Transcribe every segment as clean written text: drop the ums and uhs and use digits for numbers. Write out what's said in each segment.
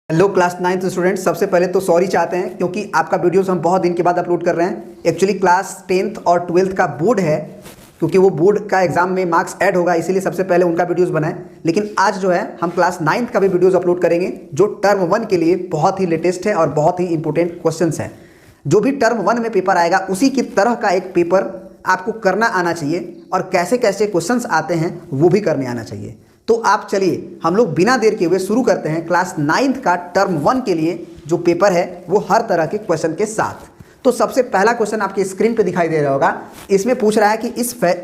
Hello class 9th students, सबसे पहले तो सॉरी चाहते हैं क्योंकि आपका वीडियोस हम बहुत दिन के बाद अपलोड कर रहे हैं। एक्चुअली क्लास 10th और 12th का बोर्ड है, क्योंकि वो बोर्ड का एग्जाम में मार्क्स ऐड होगा, इसीलिए सबसे पहले उनका वीडियोस बनाएं। लेकिन आज जो है हम क्लास 9th का भी वीडियोस अपलोड करेंगे, जो टर्म 1 के लिए बहुत ही लेटेस्ट है और बहुत ही इंपॉर्टेंट क्वेश्चन है। जो भी टर्म 1 में पेपर आएगा उसी की तरह का एक पेपर आपको करना आना चाहिए, और कैसे कैसे क्वेश्चंस आते हैं वो भी करने आना चाहिए। तो आप चलिए हम लोग बिना देर के हुए शुरू करते हैं क्लास 9th का टर्म 1 के लिए जो पेपर है वो हर तरह के क्वेश्चन के साथ। तो सबसे पहला क्वेश्चन आपके स्क्रीन पे दिखाई दे रहा होगा। इसमें पूछ रहा है कि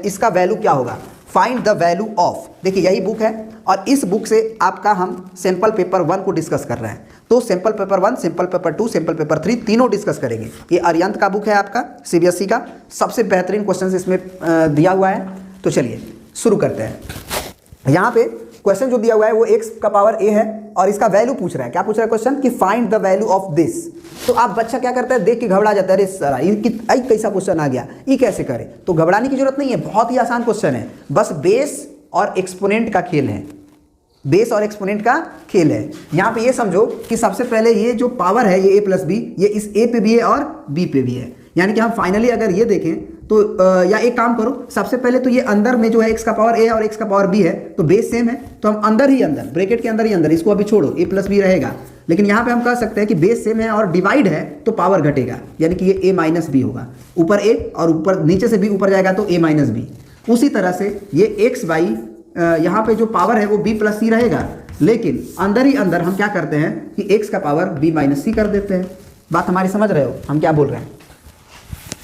इसका वैल्यू क्या होगा, फाइंड द वैल्यू ऑफ। देखिए यही बुक है और इस बुक से आपका हम सैंपल पेपर 1 को डिस्कस कर रहे हैं। तो sample paper 1, sample paper 2, sample paper 3 तीनों डिस्कस करेंगे। ये अरिहंत का बुक है आपका सीबीएसई का, सबसे बेहतरीन क्वेश्चन इसमें दिया हुआ है। तो चलिए शुरू करते हैं। यहाँ पे क्वेश्चन जो दिया हुआ है वो x का पावर a है और इसका वैल्यू पूछ रहा है। क्या पूछ रहा है क्वेश्चन कि find the value of this. तो आप बच्चा क्या करता है, देख के घबरा जाता है, अरे सर ये कैसा क्वेश्चन आ गया, ये कैसे करे। तो घबराने की जरूरत नहीं है, बहुत ही आसान क्वेश्चन है, बस बेस और एक्सपोनेंट का खेल है। बेस और एक्सपोनेंट का खेल है। यहाँ पे ये समझो कि सबसे पहले ये जो पावर है ये a प्लस बी, ये इस a पे भी है और b पे भी है। यानी कि हम फाइनली अगर ये देखें तो या एक काम करो, सबसे पहले तो ये अंदर में जो है x का पावर a है और x का पावर b है, तो बेस सेम है, तो हम अंदर ही अंदर ब्रैकेट के अंदर ही अंदर इसको अभी छोड़ो, a प्लस बी रहेगा। लेकिन यहाँ पे हम कह सकते हैं कि बेस सेम है और डिवाइड है तो पावर घटेगा, यानी कि ये a माइनस बी होगा। ऊपर a और ऊपर नीचे से b ऊपर जाएगा तो a माइनस बी। उसी तरह से ये x बाई यहाँ पे जो पावर है वो b प्लस सी रहेगा, लेकिन अंदर ही अंदर हम क्या करते हैं कि x का पावर b माइनस सी कर देते हैं। बात हमारी समझ रहे हो हम क्या बोल रहे हैं।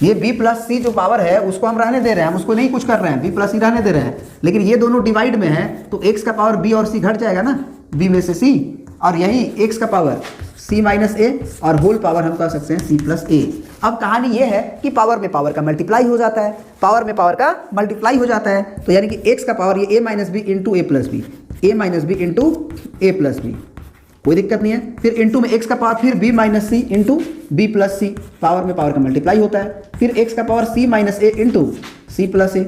ये b प्लस सी जो पावर है उसको हम रहने दे रहे हैं, हम उसको नहीं कुछ कर रहे हैं, b प्लस सी रहने दे रहे हैं। लेकिन ये दोनों डिवाइड में है तो x का पावर b और c घट जाएगा ना, b में से c, और यही x का पावर c माइनस a और होल पावर हम कह सकते हैं c प्लस a। अब कहानी ये है कि पावर में पावर का मल्टीप्लाई हो जाता है, पावर में पावर का मल्टीप्लाई हो जाता है। तो यानी कि x का पावर ये a minus B into A plus B, a minus B into A plus B, कोई दिक्कत नहीं है। फिर इंटू में x का पावर फिर b माइनस सी इंटू बी प्लस सी, पावर में पावर का मल्टीप्लाई होता है। फिर x का पावर c माइनस ए इंटू सी प्लस ए।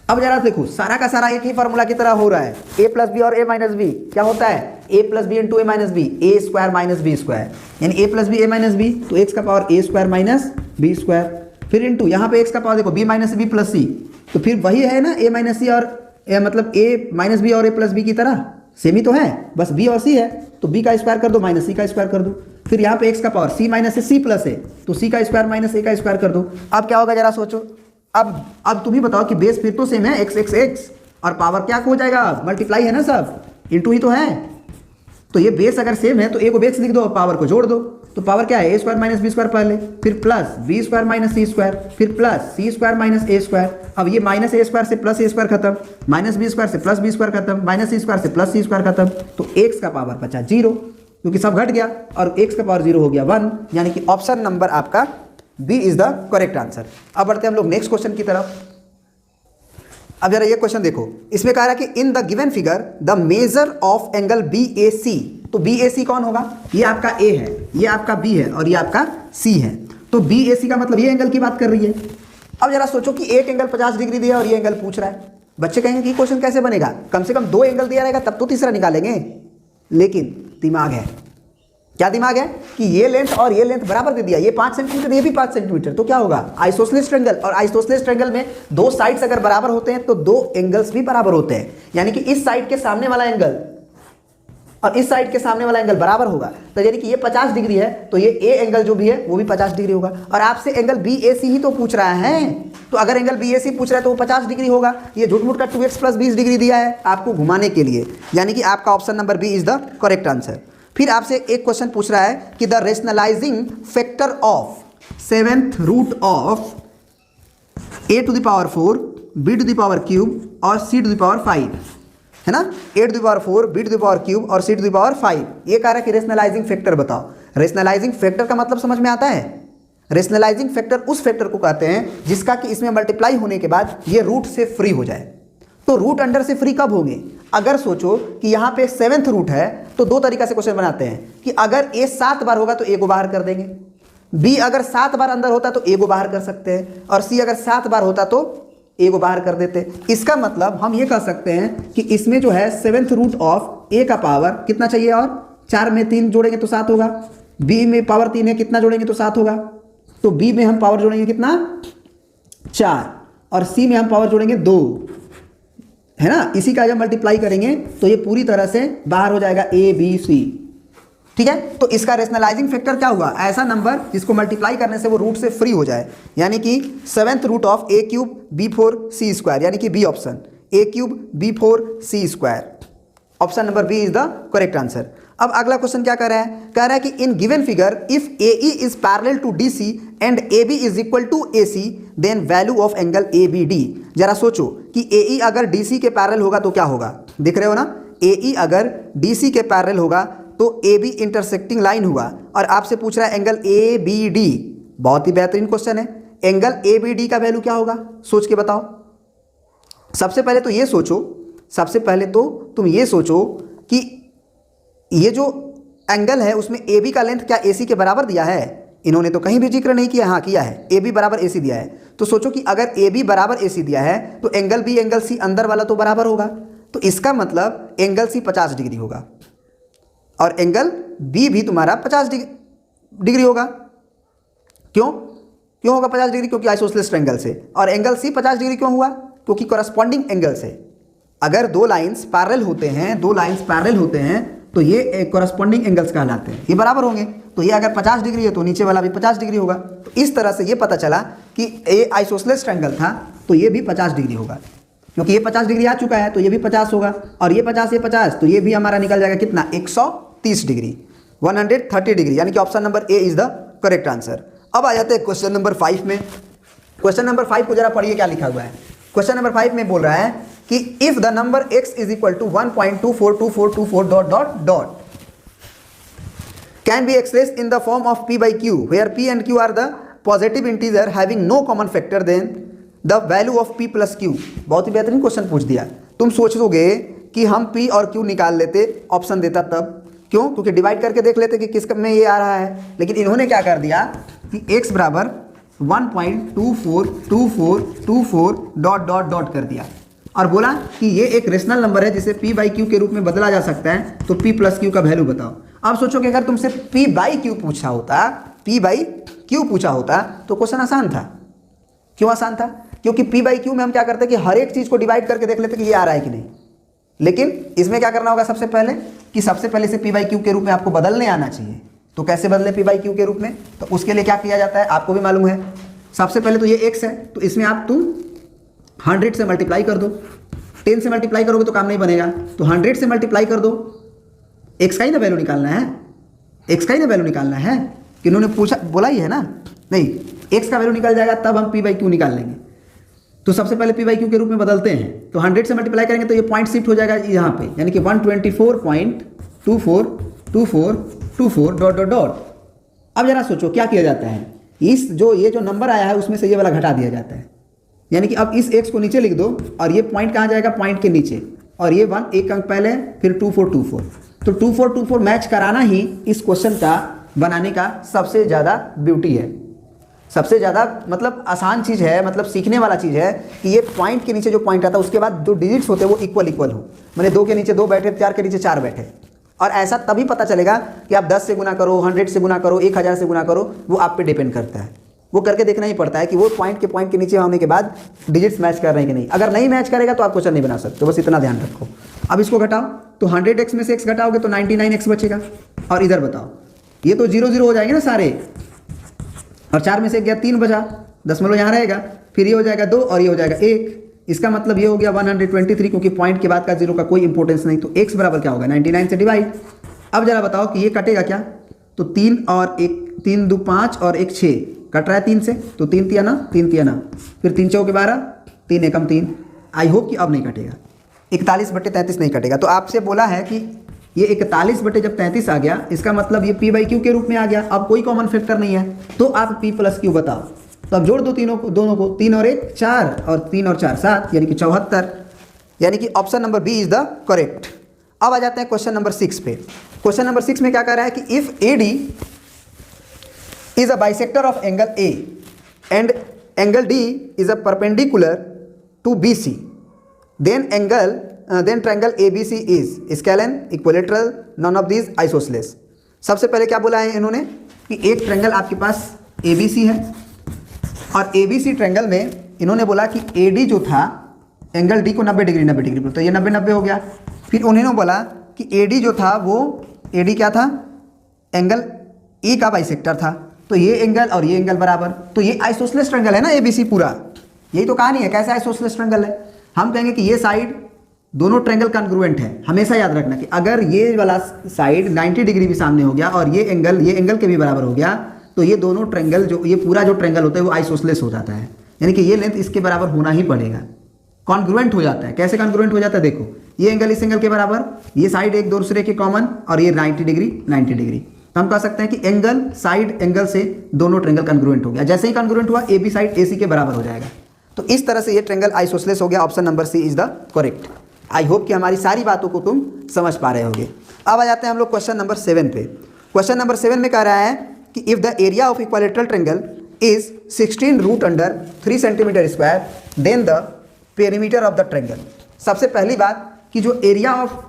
अब जरा देखो सारा का सारा एक ही फॉर्मूला की तरह हो रहा है, a प्लस बी और a माइनस बी क्या होता है, a plus B into A minus B, A square minus B square, यानी a plus B A minus B, तो x का power a square minus B square. फिर into यहाँ पे x का पावर देखो b minus B plus C, तो फिर वही है ना a माइनस सी और मतलब a माइनस बी और a प्लस बी की तरह सेम ही तो है, बस b और c है, तो b का स्क्वायर कर दो माइनस c का स्क्वायर कर दो। फिर यहाँ पे x का power c minus c plus है, तो c का स्क्वायर माइनस a का स्क्वायर कर दो। अब क्या होगा जरा सोचो। अब तुम ही बताओ कि बेस फिर तो सेम है x और पावर क्या हो जाएगा, मल्टीप्लाई है ना, सब इंटू ही तो है। तो ये बेस अगर सेम है तो a को बेस लिख दो और पावर को जोड़ दो, तो पावर क्या है a square minus B square पहले, फिर plus B square minus C square, फिर plus C square minus A square. अब ये माइनस ए स्क्वायर से प्लस ए स्क्वायर खत्म, माइनस बी स्क्वायर से प्लस बी स्क्वायर खत्म, माइनस सी स्क्वायर से प्लस सी स्क्वायर खत्म, तो x का पावर बचा 0, क्योंकि सब घट गया और x का पावर 0 हो गया 1, यानी कि ऑप्शन नंबर आपका B is the correct answer. अब बढ़ते हैं हम लोग नेक्स्ट क्वेश्चन की तरफ। अब जरा ये क्वेश्चन देखो, इसमें कह रहा है कि in the given figure the measure of angle B A C. तो बी ए सी कौन होगा, ये आपका ए है, ये आपका बी है और ये आपका सी है। तो बी ए सी का मतलब ये एंगल की बात कर रही है। अब जरा सोचो कि एक एंगल 50 डिग्री दिया और ये एंगल पूछ रहा है। बच्चे कहेंगे कि क्वेश्चन कैसे बनेगा, कम से कम 2 एंगल दिया रहेगा तब तो तीसरा निकालेंगे। लेकिन दिमाग है, क्या दिमाग है कि ये लेंथ और ये लेंथ बराबर दे दिया, ये 5 सेंटीमीटर ये भी 5 सेंटीमीटर, तो क्या होगा आइसोसेलेस ट्रायंगल, और आइसोसेलेस ट्रायंगल में 2 साइड्स अगर बराबर होते हैं तो 2 एंगल्स भी बराबर होते हैं। यानी कि इस साइड के सामने वाला एंगल और इस साइड के सामने वाला एंगल बराबर होगा, तो यानी कि ये 50 डिग्री है तो ये ए एंगल जो भी है वो भी 50 डिग्री होगा। और आपसे एंगल बी ए सी ही तो पूछ रहा है, तो अगर एंगल बी ए सी पूछ रहा है तो वो 50 डिग्री होगा। ये झूठ मूठ का 2x प्लस 20 डिग्री दिया है आपको घुमाने के लिए, यानी कि आपका option number B is the correct answer. फिर आपसे एक क्वेश्चन पूछ रहा है कि the rationalising factor of 7th root of a to the power 4, b to the power cube और c टू द पावर 5 है ना। a to the power 4, b to the power cube और c टू द पावर 5, ये कह रहा है कि rationalising factor बताओ। रेशनलाइजिंग फैक्टर का मतलब समझ में आता है, रेशनलाइजिंग फैक्टर उस फैक्टर को कहते हैं जिसका कि इसमें मल्टीप्लाई होने के बाद ये रूट से फ्री हो जाए। तो रूट अंडर से फ्री कब होंगे, अगर सोचो कि यहाँ पे 7th रूट है तो 2 तरीका से क्वेश्चन बनाते हैं कि अगर a 7 बार होगा तो a को बाहर कर देंगे, b अगर 7 बार अंदर होता तो a को बाहर कर सकते हैं, और c अगर 7 बार होता तो ए को बाहर कर देते। इसका मतलब हम ये कह सकते हैं कि इसमें जो है 7th रूट ऑफ ए का पावर कितना चाहिए, और 4 में 3 जोड़ेंगे तो 7 होगा, बी में पावर 3 है, कितना जोड़ेंगे तो 7 होगा, तो बी में हम पावर जोड़ेंगे कितना 4, और सी में हम पावर जोड़ेंगे 2, है ना। इसी का जब मल्टीप्लाई करेंगे तो ये पूरी तरह से बाहर हो जाएगा ए बी सी, ठीक है। तो इसका रेशनलाइजिंग फैक्टर क्या हुआ, ऐसा नंबर जिसको मल्टीप्लाई करने से वो रूट से फ्री हो जाए, यानी कि 7th root of A cube B 4 C square, यानी कि B option, A cube B 4 C square, option number B is the correct answer. अब अगला क्वेश्चन क्या कर रहा है, कह रहा है कि in given figure if A E is parallel to D C and A B is equal to A C then value of angle A B D. जरा सोचो कि ए ई अगर डी सी के पैरेलल होगा तो क्या होगा, दिख रहे हो ना, ए ई अगर डी सी के पैरेलल होगा तो ए बी इंटरसेक्टिंग लाइन हुआ, और आपसे पूछ रहा है एंगल ए बी डी। बहुत ही बेहतरीन क्वेश्चन है। एंगल ए बी डी का वैल्यू क्या होगा, सोच के बताओ। सबसे पहले तो ये सोचो, सबसे पहले तो तुम ये सोचो कि ये जो एंगल है उसमें ए बी का लेंथ क्या ए सी के बराबर दिया है, इन्होंने तो कहीं भी जिक्र नहीं किया, हाँ किया है, ए बी बराबर ए सी दिया है। तो सोचो कि अगर ए बी बराबर ए सी दिया है तो एंगल बी एंगल सी अंदर वाला तो बराबर होगा, तो इसका मतलब एंगल सी 50 डिग्री होगा और एंगल बी भी तुम्हारा 50 डिग्री होगा। क्यों क्यों होगा 50 डिग्री, क्योंकि आइसोसेलेस ट्रायंगल से। और एंगल सी 50 डिग्री क्यों हुआ, क्योंकि कॉरस्पॉन्डिंग एंगल से। अगर दो लाइंस पैरेलल होते हैं, दो लाइंस पैरेलल होते हैं तो ये कॉरस्पॉन्डिंग एंगल्स कहलाते हैं, ये बराबर होंगे। तो ये अगर 50 डिग्री है तो नीचे वाला भी 50 डिग्री होगा। तो इस तरह से ये पता चला कि ये आइसोसेलेस ट्रायंगल था तो ये भी 50 डिग्री होगा, क्योंकि ये 50 डिग्री आ चुका है तो ये भी 50 होगा, और ये 50 तो ये भी हमारा निकल जाएगा कितना 130 डिग्री, 130 डिग्री, यानी कि option number A is the correct answer. अब आ जाते हैं क्वेश्चन नंबर 5 में। क्वेश्चन नंबर 5 को जरा पढ़िए क्या लिखा हुआ है। क्वेश्चन नंबर 5 में बोल रहा है कि if the number x is equal to 1.242424 dot dot dot can be expressed in the form of p by q where p and q are the positive integer having no common factor then the value of p plus q। बहुत ही बेहतरीन question पूछ दिया। तुम सोच लोगे कि हम p और q निकाल लेते, ऑप्शन देता तब, क्यों, क्योंकि डिवाइड करके देख लेते कि किस में ये आ रहा है। लेकिन इन्होंने क्या कर दिया कि x बराबर 1.242424 डॉट डॉट डॉट कर दिया और बोला कि ये एक रेशनल नंबर है जिसे p बाई क्यू के रूप में बदला जा सकता है, तो p प्लस क्यू का वैल्यू बताओ। अब सोचो कि अगर तुमसे p बाई क्यू पूछा होता, p बाई क्यू पूछा होता तो क्वेश्चन आसान था। क्यों आसान था, क्योंकि p बाई क्यू में हम क्या करते हैं कि हर एक चीज़ को डिवाइड करके देख लेते कि ये आ रहा है कि नहीं। लेकिन इसमें क्या करना होगा सबसे पहले कि सबसे पहले से p बाई क्यू के रूप में आपको बदलने आना चाहिए। तो कैसे बदले p बाई क्यू के रूप में, तो उसके लिए क्या किया जाता है आपको भी मालूम है। सबसे पहले तो ये x है तो इसमें आप तुम 100 से मल्टीप्लाई कर दो, 10 से मल्टीप्लाई करोगे तो काम नहीं बनेगा, तो 100 से मल्टीप्लाई कर दो। x का ही ना वैल्यू निकालना है, x का ही ना वैल्यू निकालना है, कि उन्होंने पूछा बोला ही है ना, नहीं x का वैल्यू निकल जाएगा तब हम p बाई क्यू निकाल लेंगे। तो सबसे पहले p बाई क्यू के रूप में बदलते हैं, तो 100 से मल्टीप्लाई करेंगे तो ये पॉइंट शिफ्ट हो जाएगा यहाँ पे, यानी कि 124.242424 डॉट डॉट डॉट। अब जरा सोचो क्या किया जाता है, इस जो ये जो नंबर आया है उसमें से ये वाला घटा दिया जाता है, यानी कि अब इस x को नीचे लिख दो और ये पॉइंट कहाँ जाएगा, पॉइंट के नीचे, और ये 1 एक अंक पहले, फिर 2424। तो 2424 मैच कराना ही इस क्वेश्चन का बनाने का सबसे ज़्यादा ब्यूटी है, सबसे ज़्यादा मतलब आसान चीज़ है, मतलब सीखने वाला चीज़ है कि ये पॉइंट के नीचे जो पॉइंट आता है उसके बाद जो डिजिट्स होते हैं वो इक्वल इक्वल हो, मैंने 2 के नीचे 2 बैठे, 4 के नीचे 4 बैठे। और ऐसा तभी पता चलेगा कि आप 10 से गुना करो, 100 से गुना करो, 1000 से गुना करो, वो आप पे डिपेंड करता है। वो करके देखना ही पड़ता है कि वो पॉइंट के नीचे होने के बाद डिजिट्स मैच कर रहे हैं कि नहीं। अगर नहीं मैच करेगा तो आप क्वेश्चन नहीं बना सकते, तो बस इतना ध्यान रखो। अब इसको घटाओ तो 100x में से x घटाओगे तो 99x बचेगा, और इधर बताओ ये तो 0 0 हो जाएंगे ना सारे, और 4 में से 1 गया 3 बचा, दशमलव यहाँ रहेगा, फिर ये हो जाएगा 2 और ये हो जाएगा 1। इसका मतलब ये हो गया 123, क्योंकि पॉइंट के बाद का 0 का कोई इंपॉर्टेंस नहीं, तो x बराबर क्या होगा 99 से डिवाइड। अब जरा बताओ कि ये कटेगा क्या, तो 3 और 1, 3 2 5 और 1 6 कट रहा है 3 से, तो 3 तिया ना, 3 तिया ना, फिर 3 चौके 12, 3 एकम 3। आई होप कि अब नहीं कटेगा, 41/33 नहीं कटेगा। तो आपसे बोला है कि ये 41/33 आ गया, इसका मतलब ये p बाई क्यू के रूप में आ गया। अब कोई कॉमन फैक्टर नहीं है तो आप p प्लस क्यू बताओ, तो अब जोड़ दो दोनों को, 3 और 1 4 और 3 और 4 7, यानी कि 74, यानी कि option number B is the correct. अब आ जाते हैं क्वेश्चन नंबर 6 पे। क्वेश्चन नंबर 6 में क्या कह रहा है कि if AD is a bisector of angle A and angle D is a perpendicular to B C, then triangle A B C is scalene, equilateral, none of these, isosceles. सबसे पहले क्या बोला है इन्होंने कि एक ट्रायंगल आपके पास ए बी सी है और ए बी सी ट्रायंगल में इन्होंने बोला कि ए डी जो था एंगल डी को 90 डिग्री, तो ये 90 हो गया। फिर उन्होंने बोला कि ए डी जो था वो ए डी क्या था, एंगल ई का बाइसेक्टर था, तो ये एंगल और ये एंगल बराबर, तो ये आइसोसेलेस ट्रायंगल है ना ए बी सी पूरा। यही तो कहानी है कैसे आइसोसेलेस ट्रायंगल है। हम कहेंगे कि ये साइड दोनों ट्रायंगल कॉन्ग्रुएंट है। हमेशा याद रखना कि अगर ये वाला साइड 90 डिग्री भी सामने हो गया और ये एंगल के भी बराबर हो गया, तो ये दोनों ट्रायंगल जो ये पूरा जो ट्रायंगल होता है वो आइसोसेलेस हो जाता है, यानी कि ये लेंथ इसके बराबर होना ही पड़ेगा, कॉन्ग्रुएंट हो जाता है। कैसे कॉन्ग्रुएंट हो जाता है, देखो ये एंगल इस एंगल के बराबर, ये साइड एक दूसरे के कॉमन और ये 90 डिग्री, तो हम कह सकते हैं कि एंगल साइड एंगल से दोनों ट्रायंगल कॉन्ग्रुएंट हो गया। जैसे ही कॉन्ग्रुएंट हुआ ए बी साइड ए सी के बराबर हो जाएगा। तो इस तरह से ये ट्रायंगल आइसोसेलेस हो गया। Option number C is the correct. I hope कि हमारी सारी बातों को तुम समझ पा रहे होगे। अब आ जाते हैं हम लोग क्वेश्चन नंबर 7 पे। क्वेश्चन नंबर 7 में कह रहा है कि if the area of equilateral triangle is 16 √3 centimetre square then the perimeter of the triangle. सबसे पहली बात कि जो एरिया ऑफ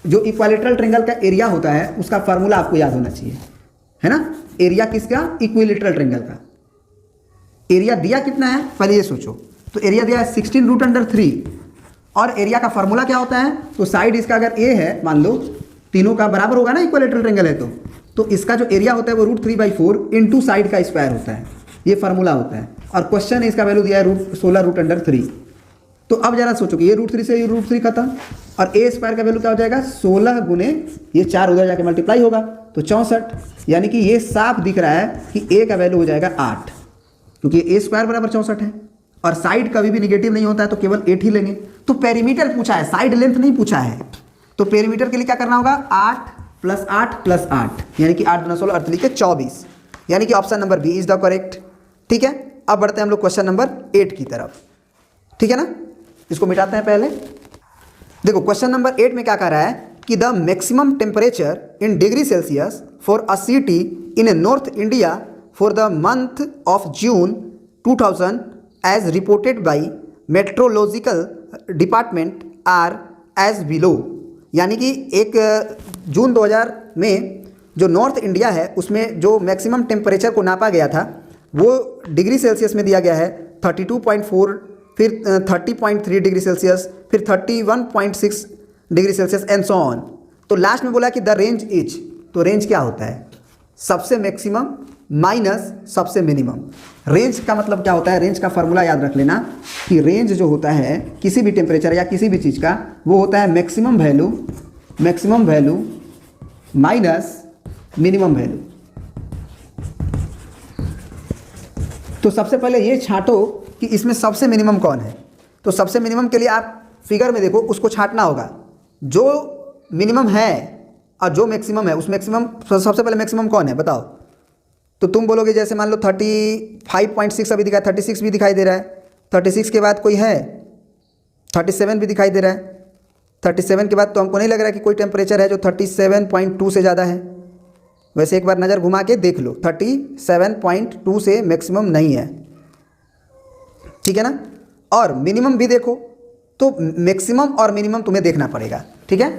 जो इक्विलेटरल ट्रायंगल का एरिया होता है उसका फार्मूला आपको याद होना चाहिए, है ना। एरिया किसका, इक्विलेटरल ट्रायंगल का। एरिया दिया कितना है पहले ये सोचो, तो एरिया दिया है 16 √3 और एरिया का फार्मूला क्या होता है, तो साइड इसका अगर ए है मान लो, तीनों का बराबर होगा ना, इक्विलेटरल ट्रायंगल है तो इसका जो एरिया होता है वो √3/4 इंटू साइड का स्क्वायर होता है, ये फार्मूला होता है। और क्वेश्चन है इसका वैल्यू दिया है 16 √3। तो अब जरा सोचो कि ये √3 से ये √3 खत्म और ए स्क्वायर का वैल्यू क्या हो जाएगा, 16 गुने ये 4 उधर जाके मल्टीप्लाई होगा तो 64, यानी कि ये साफ दिख रहा है कि ए का वैल्यू हो जाएगा 8, क्योंकि ए स्क्वायर बराबर 64 है और साइड कभी भी निगेटिव नहीं होता है तो केवल 8 ही लेंगे। तो पेरीमीटर पूछा है, साइड लेंथ नहीं पूछा है। तो पेरीमीटर के लिए क्या करना होगा, 8 + 8 + 8, यानी कि 8 × 16 = 24, यानी कि option number B is the correct. ठीक है, अब बढ़ते हैं हम लोग क्वेश्चन नंबर 8 की तरफ। ठीक है ना, इसको मिटाते हैं पहले। देखो क्वेश्चन नंबर 8 में क्या कह रहा है कि the maximum temperature in degree Celsius for a city in north India for the month of June 2000 as reported by meteorological department are as below. यानी कि एक जून 2000 में जो नॉर्थ इंडिया है उसमें जो मैक्सिमम टेम्परेचर को नापा गया था वो डिग्री सेल्सियस में दिया गया है 32.4, फिर 30.3 डिग्री सेल्सियस, फिर 31.6 degree Celsius and so on. तो लास्ट में बोला कि द रेंज इज, तो रेंज क्या होता है, सबसे मैक्सिमम माइनस सबसे मिनिमम। रेंज का मतलब क्या होता है, रेंज का फार्मूला याद रख लेना कि रेंज जो होता है किसी भी टेम्परेचर या किसी भी चीज़ का वो होता है maximum value minus minimum value. तो सबसे पहले ये छांटो कि इसमें सबसे मिनिमम कौन है। तो सबसे मिनिमम के लिए आप फिगर में देखो, उसको छांटना होगा। जो मिनिमम है और जो मैक्सिमम है उस मैक्सिमम, सबसे पहले मैक्सिमम कौन है बताओ। तो तुम बोलोगे जैसे मान लो 35.6 अभी दिखाई, 36 भी दिखाई दे रहा है, 36 के बाद कोई है 37 भी दिखाई दे रहा है, 37 के बाद तो हमको नहीं लग रहा है कि कोई टेम्परेचर है जो 37.2 से ज़्यादा है। वैसे एक बार नज़र घुमा के देख लो, 37.2 से मैक्सिमम नहीं है, ठीक है ना। और मिनिमम भी देखो, तो मैक्सिमम और मिनिमम तुम्हें देखना पड़ेगा, ठीक है।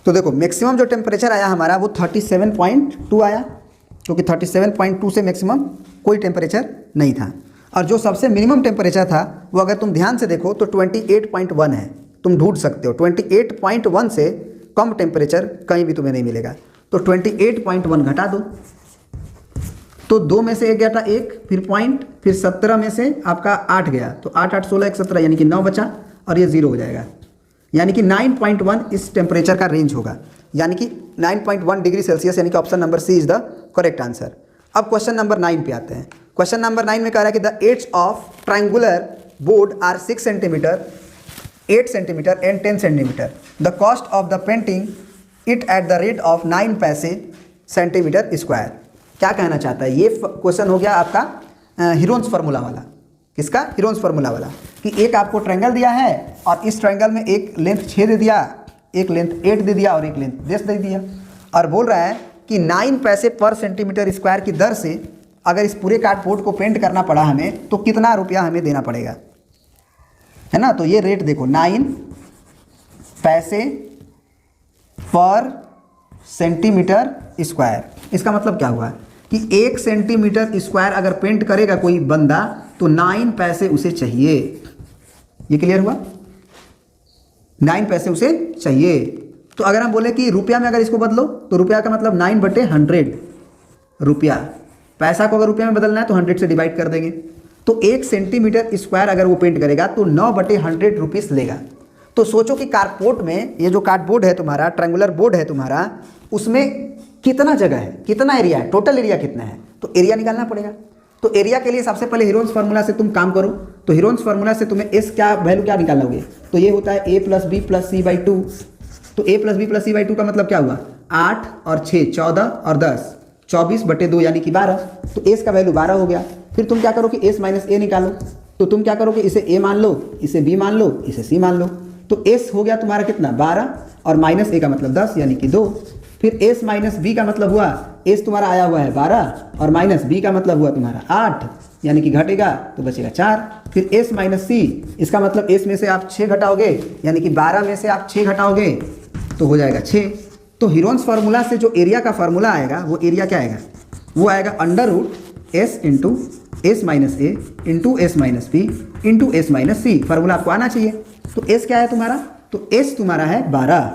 तो देखो मैक्सिमम जो टेम्परेचर आया हमारा वो 37.2 आया, क्योंकि 37.2 से मैक्सिमम कोई टेम्परेचर नहीं था। और जो सबसे मिनिमम टेम्परेचर था वो अगर तुम ध्यान से देखो तो 28.1 है। तुम ढूंढ सकते हो 28.1 से कम टेम्परेचर कहीं भी तुम्हें नहीं मिलेगा। तो 28.1 घटा दो, तो 2 में से 1 गया था 1, फिर पॉइंट, फिर 17 में से आपका 8 गया, तो 8 8 16 1 17, यानी कि 9 बचा और ये 0 हो जाएगा, यानी कि 9.1 इस टेम्परेचर का रेंज होगा, यानी कि 9.1 डिग्री सेल्सियस, यानी कि option number C is the correct answer. अब क्वेश्चन नंबर 9 पे आते हैं। क्वेश्चन नंबर 9 में कह रहा है कि the sides of triangular board are 6 centimetre, 8 centimetre and 10 centimetre. The cost of the painting it at the rate of 9 paise centimetre square. क्या कहना चाहता है, ये क्वेश्चन हो गया आपका हीरोन्स फार्मूला वाला। किसका, हीरोन्स फार्मूला वाला, कि एक आपको ट्रायंगल दिया है और इस ट्रायंगल में एक लेंथ 6 दे दिया, एक लेंथ 8 दे दिया और एक लेंथ 10 दे दिया, और बोल रहा है कि 9 पैसे पर सेंटीमीटर स्क्वायर की दर से अगर इस पूरे कार्डबोर्ड को पेंट करना पड़ा हमें तो कितना रुपया हमें देना पड़ेगा। है ना। तो ये रेट देखो 9 पैसे पर सेंटीमीटर स्क्वायर। इसका मतलब क्या हुआ कि 1 सेंटीमीटर स्क्वायर अगर पेंट करेगा कोई बंदा तो 9 पैसे उसे चाहिए। ये क्लियर हुआ, 9 पैसे उसे चाहिए। तो अगर हम बोले कि रुपया में अगर इसको बदलो तो रुपया का मतलब 9/100 रुपया। पैसा को अगर रुपया में बदलना है तो 100 से डिवाइड कर देंगे। तो 1 सेंटीमीटर स्क्वायर अगर वो पेंट करेगा तो 9/100 रुपीस लेगा। तो सोचो कि कार्डबोर्ड में, ये जो कार्डबोर्ड है तुम्हारा, ट्रायंगुलर बोर्ड है तुम्हारा, उसमें कितना जगह है, कितना एरिया है, टोटल एरिया कितना है, तो एरिया निकालना पड़ेगा। तो एरिया के लिए सबसे पहले हीरोन्स फार्मूला से तुम काम करो। तो हीरोन्स फार्मूला से तुम्हें एस क्या वैल्यू क्या निकालोगे, तो ये होता है a + b + c/2। तो a + b + c/2 का मतलब क्या हुआ, 8 और 6 14 और 10 24/2 यानी कि 12। तो एस का वैल्यू 12 हो गया। फिर तुम क्या करो कि s - a निकालो। तो तुम क्या करो कि इसे a मान लो, इसे b मान लो, इसे c मान लो। तो s हो गया तुम्हारा कितना, 12 और -a का मतलब 10 यानी कि 2। फिर s - b का मतलब हुआ, s तुम्हारा आया हुआ है 12 और -b का मतलब हुआ तुम्हारा 8 यानी कि घटेगा तो बचेगा 4। फिर s - c, इसका मतलब s में से आप 6 घटाओगे यानी कि 12 में से आप 6 घटाओगे तो हो जाएगा 6। तो हीरोन्स फार्मूला से जो एरिया का फार्मूला आएगा वो एरिया क्या आएगा, वो आएगा √s × s - a × s - b × s - c। Formula आपको आना चाहिए। तो s क्या है तुम्हारा, तो s तुम्हारा है 12,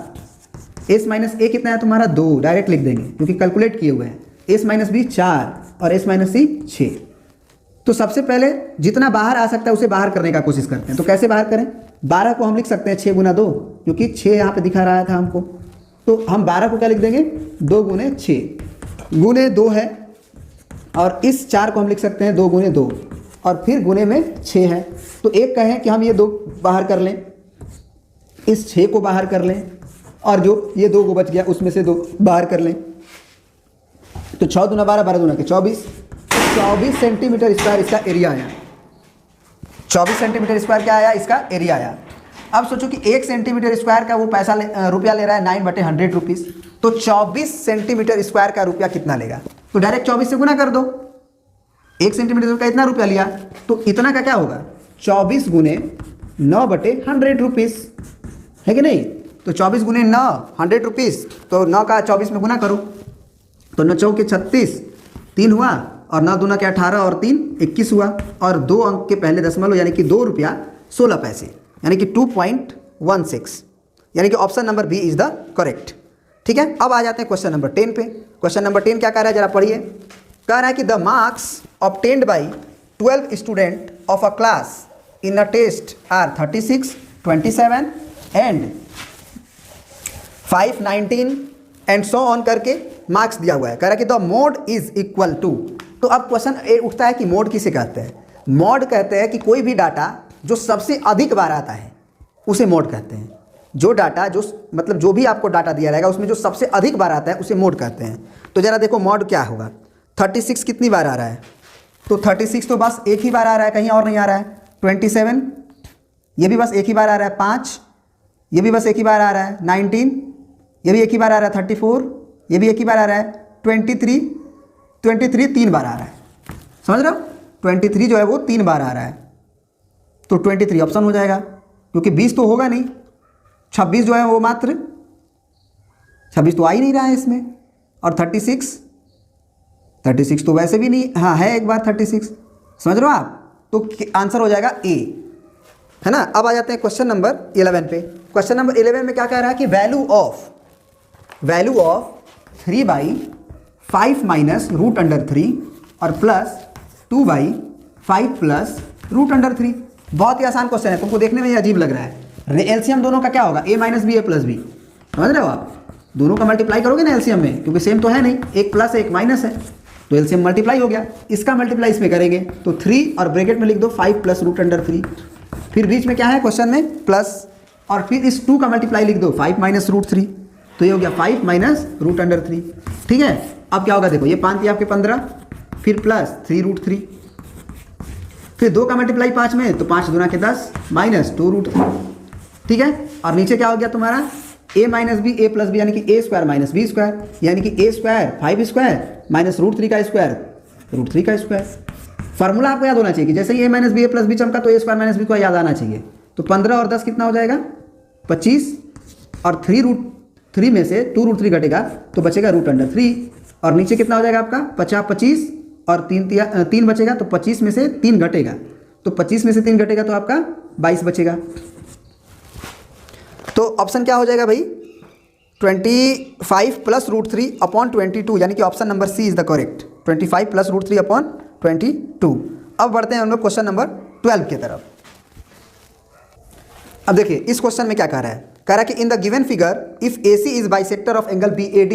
s - a कितना है तुम्हारा 2, डायरेक्ट लिख देंगे क्योंकि कैलकुलेट किए हुए हैं। s - b 4 और s - c 6। तो सबसे पहले जितना बाहर आ सकता है उसे बाहर करने का कोशिश करते हैं। तो कैसे बाहर करें, 12 को हम लिख सकते हैं 6 × 2, क्योंकि 6 यहाँ पे दिखा रहा था हमको। तो हम 12 को क्या लिख देंगे, 2 × 6 गुने 2 है, और इस 4 को हम लिख सकते हैं 2 × 2 और फिर गुने में 6 है। तो एक कहें कि हम ये 2 बाहर कर लें, इस 6 को बाहर कर लें, और जो ये 2 को बच गया उसमें से 2 बाहर कर लें। तो 6 × 12 12 × 24 24 सेंटीमीटर स्क्वायर इसका एरिया आया। 24 सेंटीमीटर स्क्वायर क्या आया, इसका एरिया आया। अब सोचो कि 1 सेंटीमीटर स्क्वायर का वो पैसा रुपया ले रहा है 9/100 रुपीस। तो 24 सेंटीमीटर स्क्वायर का रुपया कितना लेगा, तो डायरेक्ट 24 से गुना कर दो। 1 सेंटीमीटर का इतना रुपया लिया तो इतना का क्या होगा, 24 × 9/100 रुपीस, है कि नहीं। तो 24 × 9 100 रुपीस, तो 9 का 24 में गुना करो तो 9 चौके 36, 3 हुआ, और 9 दूना के 18 और 3 21 हुआ, और 2 अंक के पहले दशमलव यानी कि 2 रुपया 16 पैसे यानी कि 2.16, यानी कि option number B is the correct. ठीक है, अब आ जाते हैं क्वेश्चन नंबर 10 पे। क्वेश्चन नंबर 10 क्या कह रहा है, जरा पढ़िए। कह रहा है कि the marks obtained by 12 student of a class in a test are 36, 27 and 5, 19 and so on करके मार्क्स दिया हुआ है। कह रहा है कि the mode is equal to. तो अब क्वेश्चन उठता है कि मोड किसे कहते हैं। मोड कहते हैं कि कोई भी डाटा जो सबसे अधिक बार आता है उसे मोड कहते हैं। जो डाटा जो मतलब जो भी आपको डाटा दिया रहेगा उसमें जो सबसे अधिक बार आता है उसे मोड कहते हैं। तो जरा देखो मोड क्या होगा, 36 कितनी बार आ रहा है, तो 36 तो बस एक ही बार आ रहा है, कहीं और नहीं आ रहा है। 27 ये भी बस एक ही बार आ रहा है। 5 ये भी बस एक ही बार आ रहा है। 19 ये भी एक ही बार आ रहा है। 34 ये भी एक ही बार आ रहा है। 23 3 बार आ रहा है, समझ रहे हो। 23 जो है वो 3 बार आ रहा है, तो 23 ऑप्शन हो जाएगा, क्योंकि 20 तो होगा नहीं। 26 जो है वो मात्र 26 तो आ ही नहीं रहा है इसमें, और 36 तो वैसे भी नहीं, हाँ है एक बार 36, समझ रहे हो आप। तो आंसर हो जाएगा ए, है ना। अब आ जाते हैं क्वेश्चन नंबर 11 पे। क्वेश्चन नंबर 11 में क्या कह रहा है कि वैल्यू ऑफ 3/5 माइनस √3 और प्लस 2/5 प्लस √3। बहुत ही आसान क्वेश्चन है, तुमको देखने में ये अजीब लग रहा है। एलसीएम दोनों का क्या होगा, a - b a + b, समझ रहे हो आप। दोनों का मल्टीप्लाई करोगे ना एलसीएम में, क्योंकि सेम तो है नहीं, एक प्लस है एक माइनस है, तो एलसीएम मल्टीप्लाई हो गया। इसका मल्टीप्लाई इसमें करेंगे तो 3 और ब्रैकेट में लिख दो 5 प्लस √3। फिर बीच में क्या है क्वेश्चन में, प्लस, और फिर इस 2 का मल्टीप्लाई लिख दो 5 माइनस √3, तो ये हो गया 5 माइनस √3। ठीक है, अब क्या होगा देखो, ये 5 आपके 15, फिर प्लस 3√3, फिर 2 का मल्टीप्लाई 5 में, तो 5 दूना के 10 माइनस 2√3। ठीक है, और नीचे क्या हो गया तुम्हारा a - b a + b यानी कि a² - b², यानी कि a² 5² माइनस √3 का स्क्वायर √3 का स्क्वायर। फार्मूला आपको याद होना चाहिए कि जैसे ही a - b a + b चमका तो a² - b को याद आना चाहिए। तो 15 और 10 कितना हो जाएगा 25, और 3√3 में से 2√3 घटेगा तो बचेगा √3, और नीचे कितना हो जाएगा आपका 25 और 3 बचेगा, तो 25 में से 3 घटेगा, तो 25 में से 3 घटेगा तो आपका 22 बचेगा। तो ऑप्शन क्या हो जाएगा भाई 25 + √3 अपॉन 22, यानी कि option number C is the correct, 25 + √3 upon 22। अब बढ़ते हैं हम लोग क्वेश्चन नंबर 12 की तरफ। अब देखिए इस क्वेश्चन में क्या कह रहा है, कह रहा है कि in the given figure if AC is bisector of angle BAD।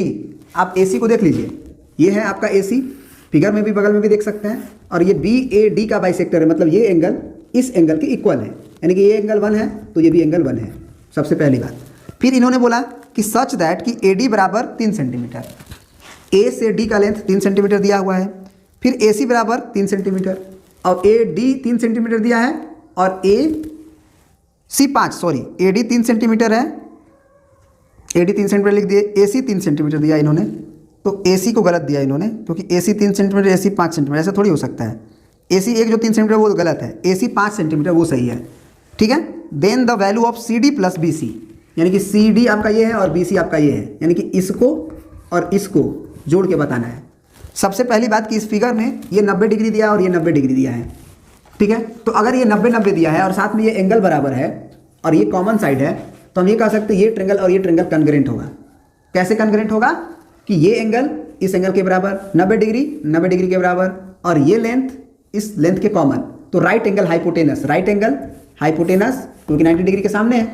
आप AC को देख लीजिए, ये है आपका AC, फिगर में भी बगल में भी देख सकते हैं, और ये BAD का बाइसेक्टर है, मतलब ये एंगल इस एंगल के इक्वल है, यानी कि ये एंगल 1 है तो ये भी एंगल 1 है, सबसे पहली बात। फिर इन्होंने बोला कि सच दैट कि AD बराबर 3 सेंटीमीटर, A से D का लेंथ 3 सेंटीमीटर दिया हुआ है, फिर AC बराबर 3 सेंटीमीटर, और AD 3 सेंटीमीटर दिया है, और AD 3 सेंटीमीटर है, AD 3 सेंटीमीटर लिख दिए, AC 3 सेंटीमीटर दिया इन्होंने, तो AC को गलत दिया इन्होंने, क्योंकि AC 3 सेंटीमीटर, AC 5 सेंटीमीटर, ऐसा थोड़ी हो सकता है। AC एक जो 3 सेंटीमीटर वो गलत है, AC 5 सेंटीमीटर वो सही है, ठीक है। Then the value of CD + BC, यानी कि CD आपका ये है और BC आपका ये है, यानी कि इसको और इसको जोड़ के बताना है। सबसे पहली बात कि इस फिगर में ये 90 डिग्री दिया है और ये 90 डिग्री दिया है, ठीक है। तो अगर ये 90-90 दिया है और साथ में ये एंगल बराबर है और ये कॉमन साइड है, तो हम ये कह सकते हैं ये ट्रेंगल और ये ट्रेंगल कॉन्ग्रुएंट होगा। कैसे कॉन्ग्रुएंट होगा कि ये एंगल इस एंगल के बराबर, 90 डिग्री के बराबर, और ये लेंथ इस लेंथ के कॉमन, तो राइट एंगल हाइपोटेनस, क्योंकि 90 डिग्री के सामने है,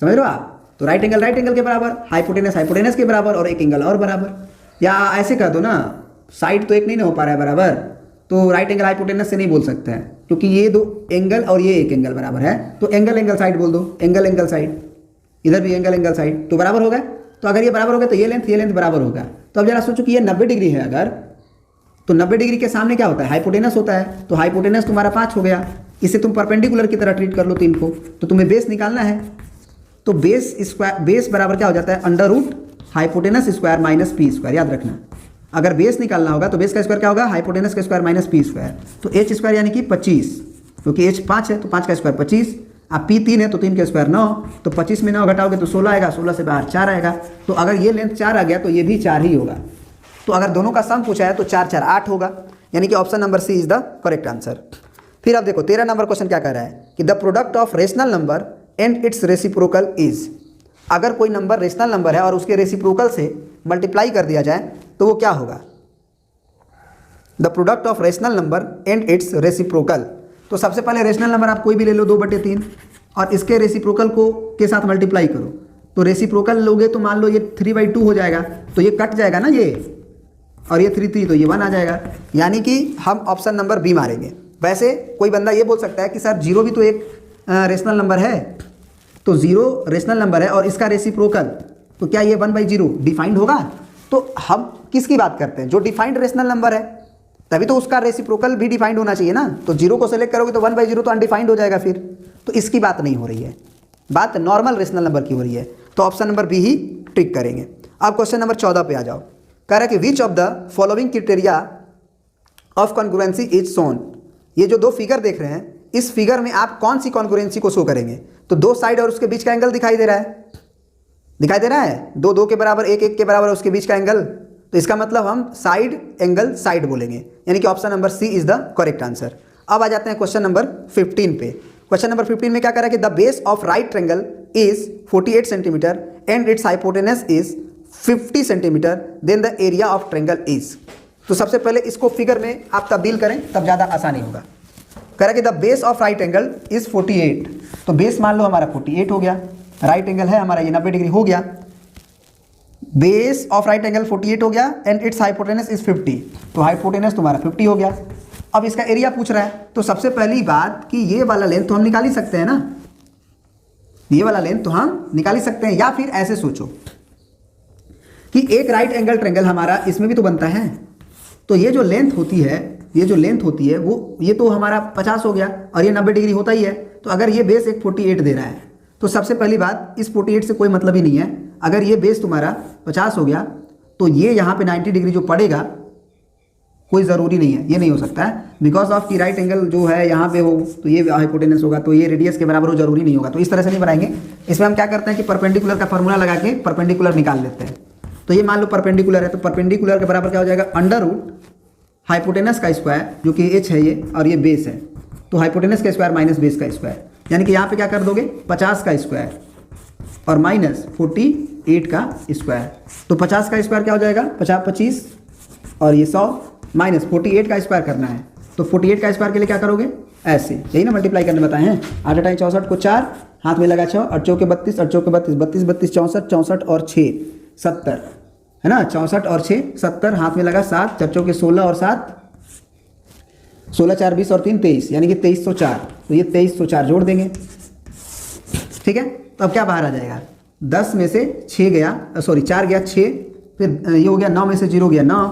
समझ रहे हो आप। तो राइट एंगल के बराबर, हाइपोटेनस के बराबर, और एक एंगल और बराबर। या ऐसे कर दो ना, साइड तो एक नहीं ना हो पा रहा है बराबर, तो राइट एंगल हाइपोटेनस से नहीं बोल सकते हैं, क्योंकि ये 2 एंगल और ये एक एंगल बराबर है, तो एंगल साइड बोल दो, एंगल साइड, इधर भी एंगल साइड, तो बराबर होगा। तो अगर ये बराबर होगा तो ये लेंथ बराबर होगा। तो अब जरा सोचो कि ये 90 डिग्री है अगर, तो 90 डिग्री के सामने क्या होता है, हाइपोटेनस होता है, तो हाइपोटेनस तुम्हारा 5 हो गया। इसे तुम परपेंडिकुलर की तरह ट्रीट कर लो 3 को, तो तुम्हें बेस निकालना है, तो बेस बराबर क्या हो जाता है, √ hypotenuse square minus P square. याद रखना, अगर बेस निकालना होगा तो बेस का स्क्वायर क्या होगा, हाइपोटेनस का स्क्वायर माइनस पी स्क्वायर, तो h स्क्वायर यानी कि 25, क्योंकि h 5 है तो 5 का स्क्वायर 25, अब p 3 है तो 3 का स्क्वायर 9, तो 25 में 9 घटाओगे तो 16 आएगा, 16 से बाहर 4 आएगा, तो अगर ये लेंथ 4 आ गया तो ये भी 4 ही होगा। तो अगर दोनों का सम पूछा है तो 4 4 8 होगा, यानी कि option number C is the correct answer. फिर अब देखो 13 नंबर क्वेश्चन क्या कह रहा है कि the product of rational number and it's reciprocal is. अगर कोई नंबर रेशनल नंबर है और उसके रेसिप्रोकल से मल्टीप्लाई कर दिया जाए तो वो क्या होगा, the product of rational number and it's reciprocal. तो सबसे पहले रेशनल नंबर आप कोई भी ले लो 2/3 और इसके रेसिप्रोकल को के साथ मल्टीप्लाई करो, तो रेसिप्रोकल लोगे तो मान लो ये 3/2 हो जाएगा, तो ये कट जाएगा ना ये, और ये 3 तो ये 1 आ जाएगा, यानी कि हम ऑप्शन नंबर बी मारेंगे। वैसे कोई बंदा ये बोल सकता है कि सर 0 भी तो एक रेशनल नंबर है, तो 0 रेशनल नंबर है और इसका रेसिप्रोकल, तो क्या ये 1/0 डिफाइंड होगा। तो हम किसकी बात करते हैं, जो डिफाइंड रेशनल नंबर है, तभी तो उसका रेसिप्रोकल भी डिफाइंड होना चाहिए ना। तो 0 को सेलेक्ट करोगे तो 1/0 तो अनडिफाइंड हो जाएगा फिर, तो इसकी बात नहीं हो रही है, बात नॉर्मल रेशनल नंबर की हो रही है, तो ऑप्शन नंबर बी ही टिक करेंगे। अब क्वेश्चन नंबर 14 पे आ जाओ। कह रहा है कि which of the following criteria of congruency is shown. ये जो 2 फिगर देख रहे हैं, इस फिगर में आप कौन सी कॉन्ग्रुएंसी को शो करेंगे। तो 2 साइड और उसके बीच का एंगल दिखाई दे रहा है, 2 के बराबर 1 के बराबर उसके बीच का एंगल, तो इसका मतलब हम साइड एंगल साइड बोलेंगे, यानी कि option number C is the correct answer. अब आ जाते हैं क्वेश्चन नंबर 15 पे। क्वेश्चन नंबर 15 में क्या कह रहा है कि the base of right triangle is 48 centimetre and its hypotenuse is 50 centimetre, then the area of triangle is. तो सबसे पहले इसको फिगर में आप तब्दील करें तब ज़्यादा आसानी होगा। कह रहा है कि the base of right angle is 48, तो बेस मान लो हमारा 48 हो गया, राइट एंगल है हमारा ये 90 डिग्री हो गया, बेस ऑफ राइट एंगल 48 हो गया एंड इट्स हाइपोटेनस इज 50, तो हाइपोटेनस तुम्हारा 50 हो गया। अब इसका एरिया पूछ रहा है, तो सबसे पहली बात कि ये वाला लेंथ तो हम निकाल ही सकते हैं ना, ये वाला लेंथ तो हम निकाल ही सकते हैं, या फिर ऐसे सोचो कि एक राइट एंगल ट्रायंगल हमारा इसमें भी तो बनता है, तो ये जो लेंथ होती है वो ये तो हमारा 50 हो गया और ये 90 डिग्री होता ही है, तो अगर ये बेस एक 48 दे रहा है, तो सबसे पहली बात इस 48 से कोई मतलब ही नहीं है। अगर ये बेस तुम्हारा 50 हो गया तो ये यहाँ पे 90 डिग्री जो पड़ेगा कोई ज़रूरी नहीं है, ये नहीं हो सकता है, बिकॉज ऑफ की राइट एंगल जो है यहाँ पे हो तो ये हाइपोटेनस होगा, तो ये रेडियस के बराबर हो, जरूरी नहीं होगा। तो इस तरह से नहीं बनाएंगे। इसमें हम क्या करते हैं कि परपेंडिकुलर का फॉर्मूला लगा के परपेंडिकुलर निकाल लेते हैं। तो ये मान लो परपेंडिकुलर है, तो परपेंडिकुलर के बराबर क्या हो जाएगा, अंडर रूट हाइपोटेनस का स्क्वायर जो कि एच है ये, और ये बेस है, तो हाइपोटेनस का स्क्वायर माइनस बेस का स्क्वायर, यानी कि यहाँ पे क्या कर दोगे 50 का स्क्वायर और माइनस 48 का स्क्वायर। तो 50 का स्क्वायर क्या हो जाएगा 50 25 और ये 100 माइनस 48 का स्क्वायर करना है। तो 48 का स्क्वायर के लिए क्या करोगे, ऐसे, यही ना मल्टीप्लाई करने बताए हैं। 8 8 64 को 4, हाथ में लगा 6, 8 चौके 32, 8 चौके 32, 32 32 64, 64 और 6 70 है ना, 64 और 6 70, हाथ में लगा 7, 4 चौके 16 और 7 16 4 20 और 3 23, यानी कि 2304। तो ये 2304 जोड़ देंगे, ठीक है। तो अब क्या बाहर आ जाएगा, 10 में से 6 गया, सॉरी 4 गया 6, फिर ये हो गया 9 में से 0 गया 9,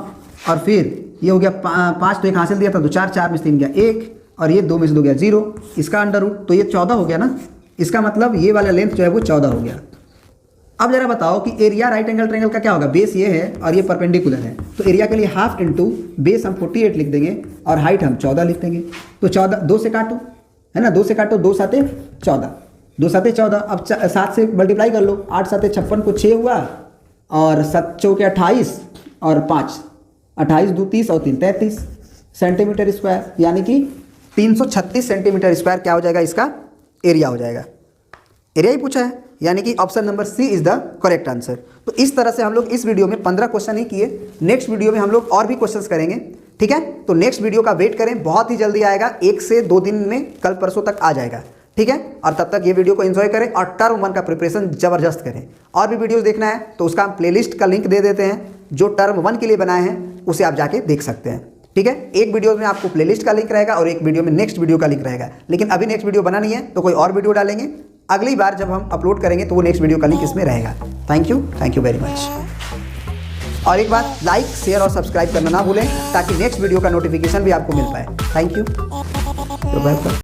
और फिर ये हो गया 5, तो एक हासिल दिया था तो 4, 4 में से 3 गया 1, और ये 2 में से 2 गया 0, इसका अंडर रूट, तो ये 14 हो गया ना। इसका मतलब ये वाला लेंथ जो है वो 14 हो गया। अब जरा बताओ कि एरिया राइट एंगल ट्रायंगल का क्या होगा, बेस ये है और ये परपेंडिकुलर है, तो एरिया के लिए हाफ इंटू बेस हम 48 लिख देंगे और हाइट हम 14 लिख देंगे। तो 14 2 से काटो, है ना, 2 से काटो, 2 7 14, 2 7 14, अब 7 से मल्टीप्लाई कर लो, 8 7 56 को 6 हुआ, और 7 चौके 28 और 5 28 2 30 और 3 33 सेंटीमीटर स्क्वायर, यानी कि 336 सेंटीमीटर स्क्वायर क्या हो जाएगा, इसका एरिया हो जाएगा। एरिया ही पूछा है, यानी कि option number C is the correct answer. तो इस तरह से हम लोग इस वीडियो में 15 क्वेश्चन ही किए, नेक्स्ट वीडियो में हम लोग और भी क्वेश्चंस करेंगे, ठीक है। तो नेक्स्ट वीडियो का वेट करें, बहुत ही जल्दी आएगा, 1 से 2 दिन में, कल परसों तक आ जाएगा, ठीक है। और तब तक ये वीडियो को एंजॉय करें और टर्म 1 का प्रिपरेशन जबरदस्त करें। और भी वीडियोस देखना है तो उसका हम प्लेलिस्ट का लिंक दे देते हैं, जो टर्म 1 के लिए बनाए हैं उसे आप जाके देख सकते हैं, ठीक है। एक वीडियो में आपको प्लेलिस्ट का लिंक रहेगा और एक वीडियो में नेक्स्ट वीडियो का लिंक रहेगा, लेकिन अभी नेक्स्ट वीडियो बना नहीं है तो कोई और वीडियो डालेंगे, अगली बार जब हम अपलोड करेंगे तो वो नेक्स्ट वीडियो का लिंक इसमें रहेगा। Thank you very much. और एक बात, लाइक शेयर और सब्सक्राइब करना ना भूलें, ताकि नेक्स्ट वीडियो का नोटिफिकेशन भी आपको मिल पाए। Thank you.